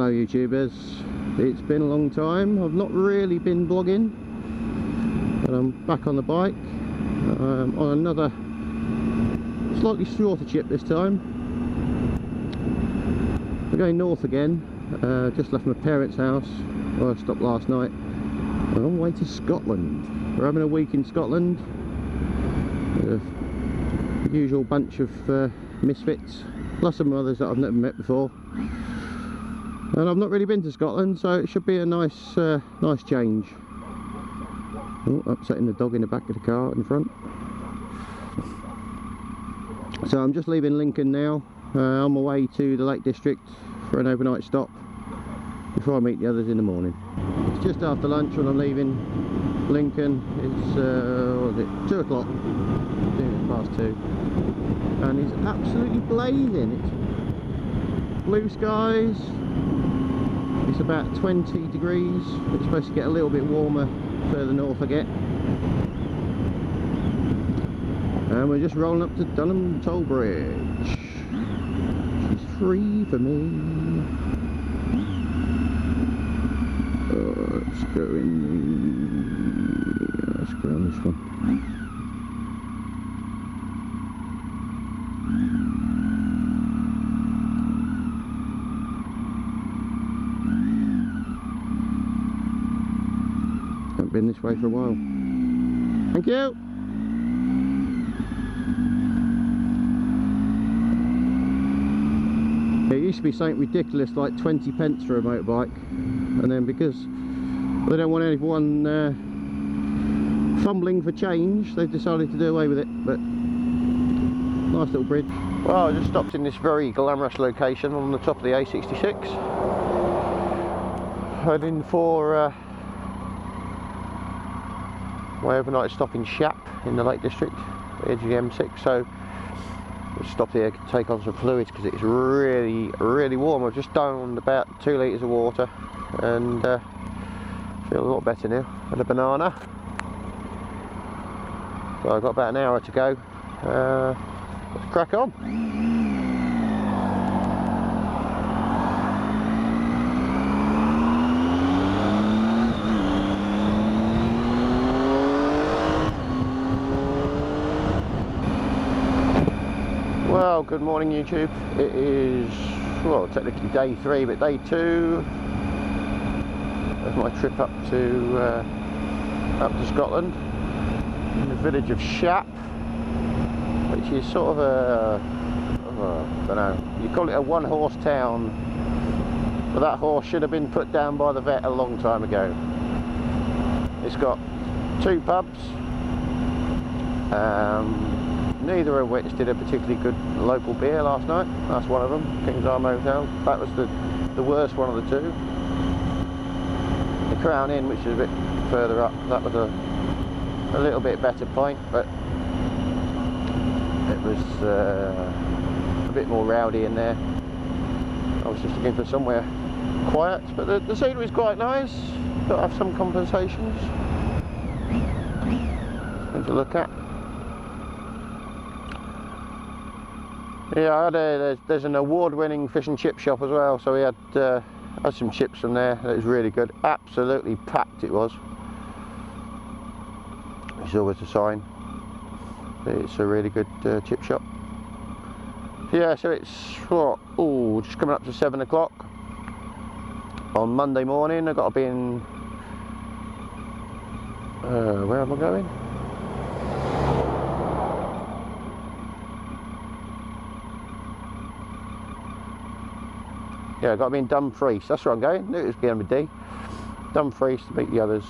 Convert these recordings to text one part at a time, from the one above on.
Hello YouTubers, it's been a long time. I've not really been vlogging, but I'm back on the bike on another slightly shorter trip this time. We're going north again. Just left my parents' house where I stopped last night. I'm on the way to Scotland. We're having a week in Scotland. The usual bunch of misfits, plus some others that I've never met before. And I've not really been to Scotland, so it should be a nice nice change. Oh, upsetting the dog in the back of the car in front. So I'm just leaving Lincoln now, on my way to the Lake District for an overnight stop before I meet the others in the morning. It's just after lunch when I'm leaving Lincoln. It's what is it, 2 o'clock, it's past 2, and it's absolutely blazing. It's blue skies. It's about 20 degrees. It's supposed to get a little bit warmer further north I get. And we're just rolling up to Dunham Toll Bridge. She's free for me. Let's go on this one. Haven't been this way for a while. Thank you. It used to be something ridiculous like 20 pence for a motorbike, and then because they don't want anyone fumbling for change, they've decided to do away with it. But nice little bridge. Well, I just stopped in this very glamorous location on the top of the A66, heading for my overnight stop in Shap in the Lake District, the edge of the M6. So we'll stop here to take on some fluids because it's really warm. I've just downed about 2 litres of water and feel a lot better now. And a banana. So I've got about an hour to go. Let's crack on. Well, good morning YouTube. It is, well, technically day 3, but day 2 of my trip up to Scotland, in the village of Shap, which is sort of a, I don't know, you call it a one-horse town, but that horse should have been put down by the vet a long time ago. It's got 2 pubs. Neither of which did a particularly good local beer last night. That's one of them, King's Arm Hotel. That was the worst one of the 2. The Crown Inn, which is a bit further up, that was a little bit better pint, but it was a bit more rowdy in there. I was just looking for somewhere quiet, but the scenery is quite nice. Got to have some compensations. Something to look at. Yeah, I had there's an award-winning fish and chip shop as well, so we had some chips from there. It was really good. Absolutely packed it was. It's always a sign. It's a really good chip shop. Yeah, so it's what? Oh, just coming up to 7 o'clock on Monday morning. I've got to be in. Where am I going? Yeah, I've got to be in Dumfries, that's where I'm going. Knew it was going to be D. Dumfries to meet the others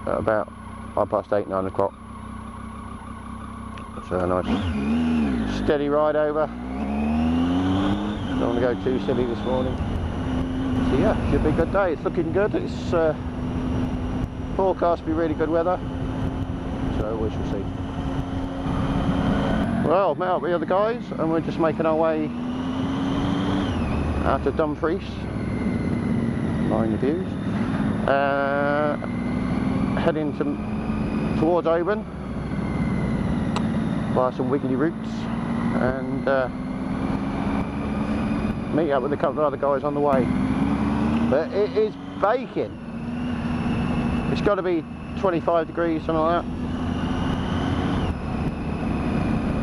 at about 8:30, 9 o'clock. So a nice steady ride over. Don't want to go too silly this morning. So yeah, should be a good day. It's looking good. It's forecast to be really good weather. So we shall see. Well, I've met up with the other guys and we're just making our way out of Dumfries, mind the views, heading towards Oban via some wiggly routes, and meet up with a couple of other guys on the way. but it is baking. It's got to be 25 degrees, something like that.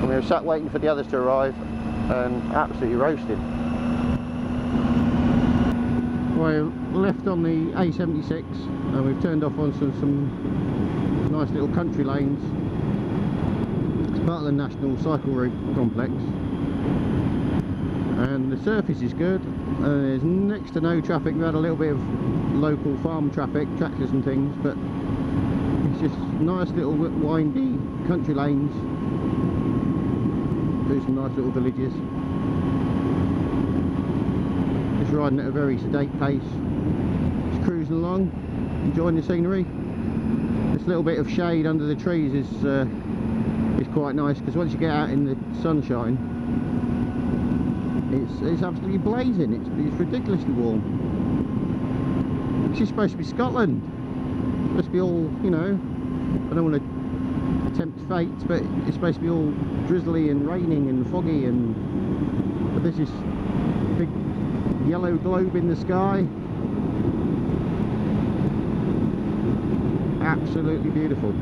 And we were sat waiting for the others to arrive and absolutely roasted. Well, left on the A76 and we've turned off on some nice little country lanes. It's part of the National Cycle Route Complex. And the surface is good. There's next to no traffic. We've had a little bit of local farm traffic, tractors and things, but it's just nice little windy country lanes through some nice little villages. Just riding at a very sedate pace, just cruising along, enjoying the scenery. This little bit of shade under the trees is quite nice, because once you get out in the sunshine, it's absolutely blazing. It's ridiculously warm. It's just supposed to be Scotland. It's supposed to be all, you know, I don't want to tempt fate, but it's supposed to be all drizzly and raining and foggy, but there's this big yellow globe in the sky. Absolutely beautiful.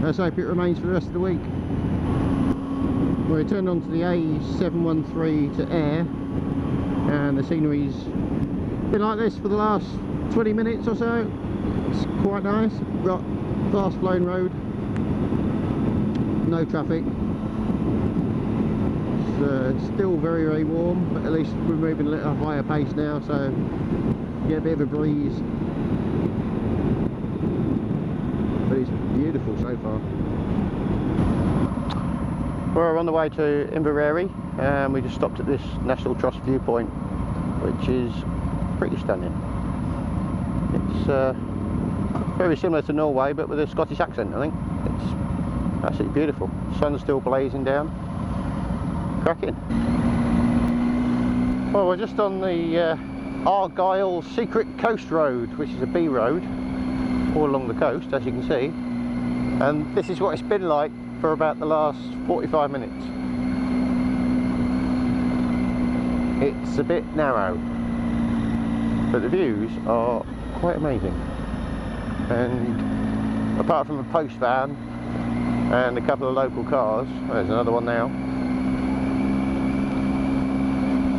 Let's hope it remains for the rest of the week. We turned onto the A713 to air, and the scenery's been like this for the last 20 minutes or so. It's quite nice. We've got fast flowing road, no traffic. It's still very, very warm, but at least we're moving a little higher pace now, so get a bit of a breeze. But it's beautiful so far. We're on the way to Inverary, and we just stopped at this National Trust viewpoint, which is pretty stunning. It's very similar to Norway, but with a Scottish accent, I think. It's absolutely beautiful. Sun's still blazing down. Cracking. Well, we're just on the Argyll Secret Coast Road, which is a B road all along the coast, as you can see. And this is what it's been like for about the last 45 minutes. It's a bit narrow, but the views are quite amazing. And apart from a post van and a couple of local cars, there's another one now,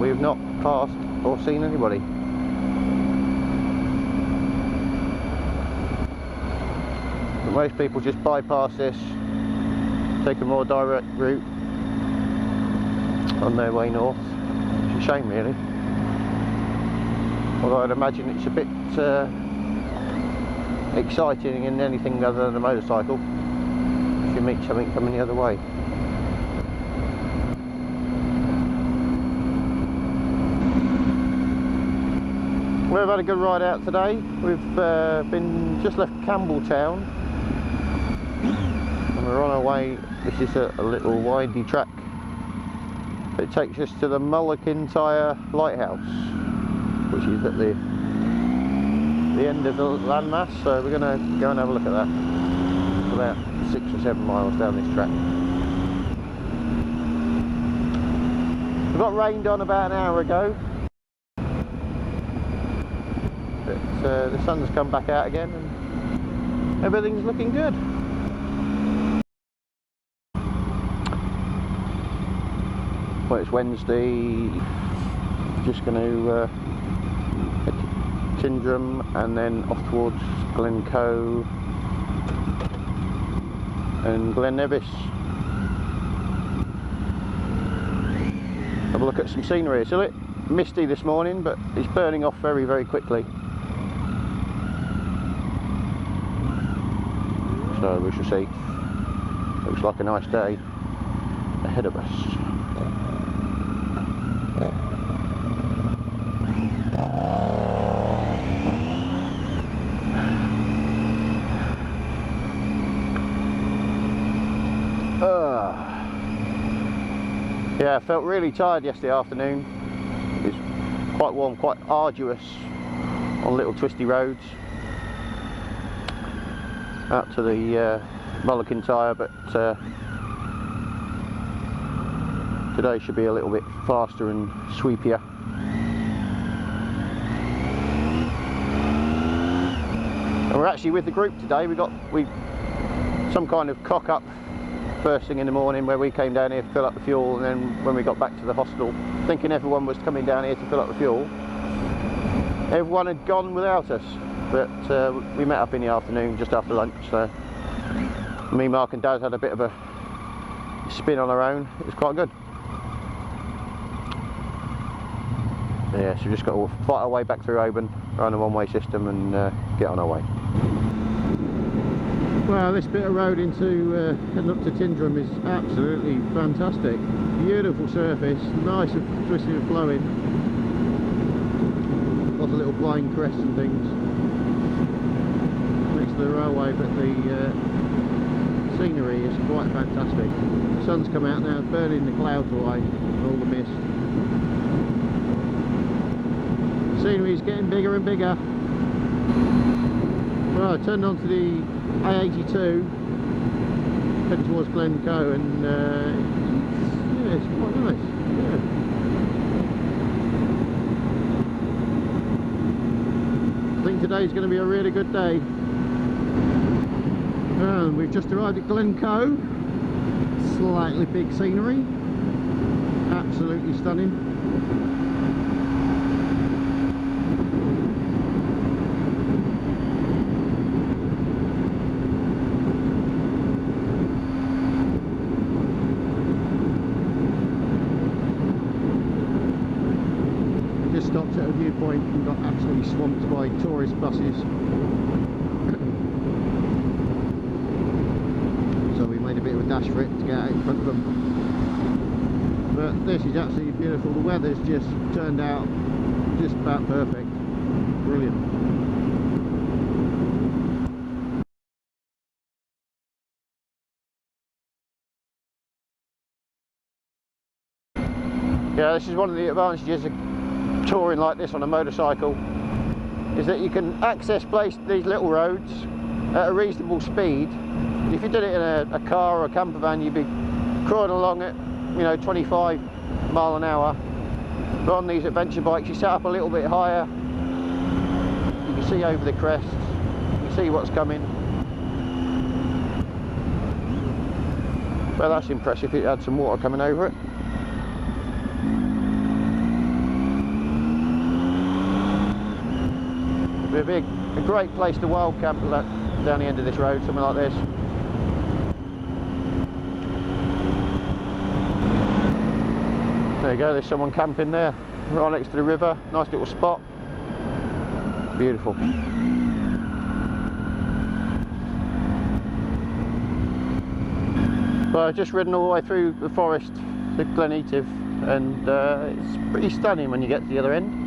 we've not passed or seen anybody. But most people just bypass this, take a more direct route on their way north. It's a shame, really. Although I'd imagine it's a bit exciting in anything other than a motorcycle if you meet something coming the other way. We've had a good ride out today. We've been just left Campbelltown and we're on our way. This is a little windy track. It takes us to the Mullikintyre Lighthouse, which is at the end of the landmass, so we're going to go and have a look at that. It's about 6 or 7 miles down this track. We got rained on about an hour ago, but the sun's come back out again and everything's looking good. Well, it's Wednesday. Just going to head to Tyndrum and then off towards Glencoe and Glen Nevis. Have a look at some scenery. It's a bit misty this morning, but it's burning off very, very quickly. So we shall see. Looks like a nice day ahead of us. Yeah, I felt really tired yesterday afternoon. It was quite warm, quite arduous on little twisty roads out to the Mullikintyre, but today should be a little bit faster and sweepier. And we're actually with the group today. We some kind of cock up first thing in the morning where we came down here to fill up the fuel, and then when we got back to the hostel, thinking everyone was coming down here to fill up the fuel, everyone had gone without us. But we met up in the afternoon just after lunch, so me, Mark and Daz had a bit of a spin on our own. It was quite good. Yeah, so we just got to fight our way back through Oban, run a one-way system and get on our way. Well, this bit of road into heading up to Tindrum is absolutely fantastic. Beautiful surface, nice and twisting and flowing. Lots of little blind crests and things next to the railway, but the scenery is quite fantastic. The sun's come out now, burning the clouds away and all the mist. The scenery is getting bigger and bigger. Well, I turned onto the A82 heading towards Glencoe, and yeah, it's quite nice. Yeah. I think today's going to be a really good day. And we've just arrived at Glencoe. Slightly big scenery, absolutely stunning. Stopped at a viewpoint and got absolutely swamped by tourist buses. So we made a bit of a dash for it to get out in front of them. But this is absolutely beautiful. The weather's just turned out just about perfect. Brilliant. Yeah, this is one of the advantages of touring like this on a motorcycle, is that you can access these little roads at a reasonable speed. If you did it in a car or a camper van, you'd be crawling along at 25 mile an hour. But on these adventure bikes, you set up a little bit higher, you can see over the crests, you can see what's coming. Well, that's impressive. It had some water coming over it. It'd be a great place to wild camp down the end of this road, something like this. There you go, there's someone camping there, right next to the river. Nice little spot. Beautiful. Well, I've just ridden all the way through the forest to Gleneative, and it's pretty stunning when you get to the other end.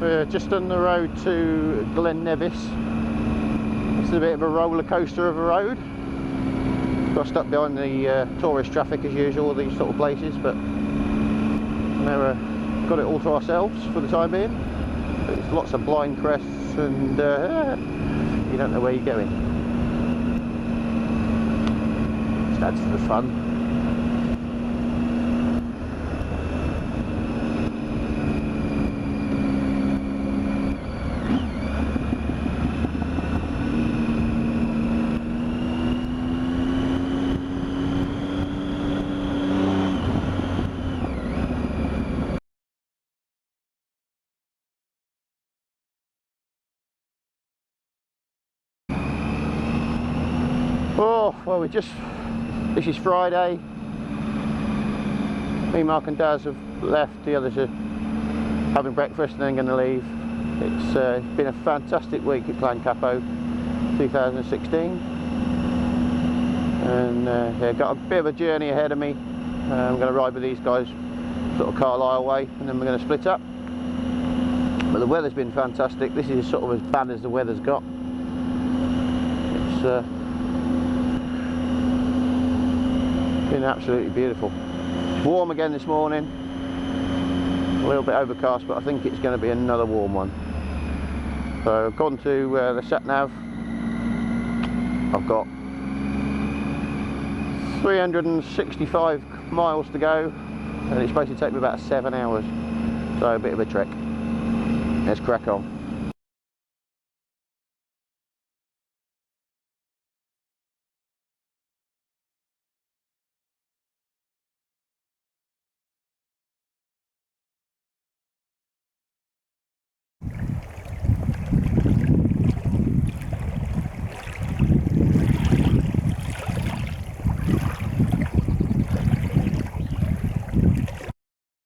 We're just on the road to Glen Nevis. It's a bit of a roller coaster of a road. Got stuck behind the tourist traffic as usual, all these sort of places, but we've got it all to ourselves for the time being. There's lots of blind crests and you don't know where you're going. Just adds to the fun. Oh, well, this is Friday. Me, Mark and Daz have left, the others are having breakfast and then going to leave. It's been a fantastic week at Capo 2016. And yeah, got a bit of a journey ahead of me. I'm going to ride with these guys sort of Carlisle way, and then we're going to split up. But the weather's been fantastic. This is sort of as bad as the weather's got. It's been absolutely beautiful. It's warm again this morning, a little bit overcast, but I think it's going to be another warm one. So according to the sat nav, I've got 365 miles to go, and it's supposed to take me about 7 hours, so a bit of a trek. Let's crack on.